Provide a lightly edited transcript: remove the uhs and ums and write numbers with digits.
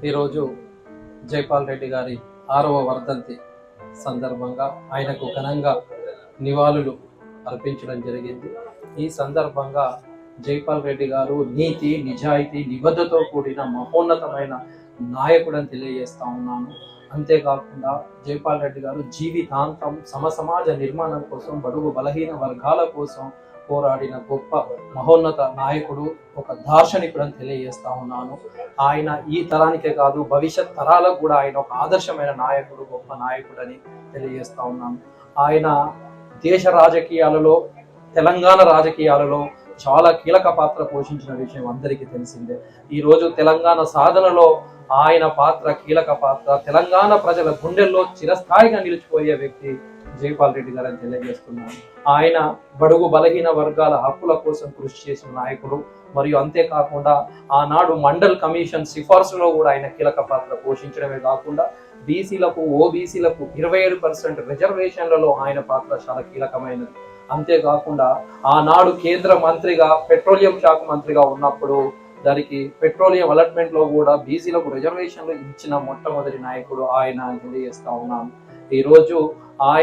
ఈరోజు జైపాల్ రెడ్డి గారి 6వ వర్ధంతి సందర్భంగా ఆయనకు ఘనంగా నివాళులు అర్పించడం జరిగింది. ఈ సందర్భంగా జైపాల్ రెడ్డి గారు నీతి, నిజాయితీ, నిబద్ధతతో కూడిన మహోన్నతమైన నాయకుడని తెలియజేస్తా ఉన్నాను. అంతేకాకుండా జైపాల్ రెడ్డి గారు జీవితాంతం సమాజ నిర్మాణం కోసం, బడుగు బలహీన వర్గాల కోసం పోరాడిన గొప్ప మహోన్నత నాయకుడు, ఒక దార్శనికుడని తెలియజేస్తా ఉన్నాను. ఆయన ఈ తరానికే కాదు, భవిష్యత్ తరాలకు కూడా ఆయన ఒక ఆదర్శమైన నాయకుడు, గొప్ప నాయకుడని తెలియజేస్తా ఉన్నాను. ఆయన దేశ రాజకీయాలలో, తెలంగాణ రాజకీయాలలో చాలా కీలక పాత్ర పోషించిన విషయం అందరికీ తెలిసిందే. ఈరోజు తెలంగాణ సాధనలో ఆయన పాత్ర, కీలక పాత్ర, తెలంగాణ ప్రజల గుండెల్లో చిరస్థాయిగా నిలిచిపోయే వ్యక్తి జైపాల్ రెడ్డి గారు అని తెలియజేస్తున్నాను. ఆయన బడుగు బలహీన వర్గాల హక్కుల కోసం కృషి చేసిన నాయకుడు. మరియు అంతేకాకుండా ఆనాడు మండల్ కమిషన్ సిఫార్సులో కూడా ఆయన కీలక పాత్ర పోషించడమే కాకుండా బీసీలకు, ఓబీసీలకు 27% రిజర్వేషన్లలో ఆయన పాత్ర చాలా కీలకమైనది. అంతేకాకుండా ఆనాడు కేంద్ర మంత్రిగా, పెట్రోలియం శాఖ మంత్రిగా ఉన్నప్పుడు దానికి పెట్రోలియం అలాట్మెంట్ లో కూడా బీసీలకు రిజర్వేషన్లు ఇచ్చిన మొట్టమొదటి నాయకుడు ఆయన అని తెలియజేస్తా ఉన్నాను. ఈరోజు ఆయన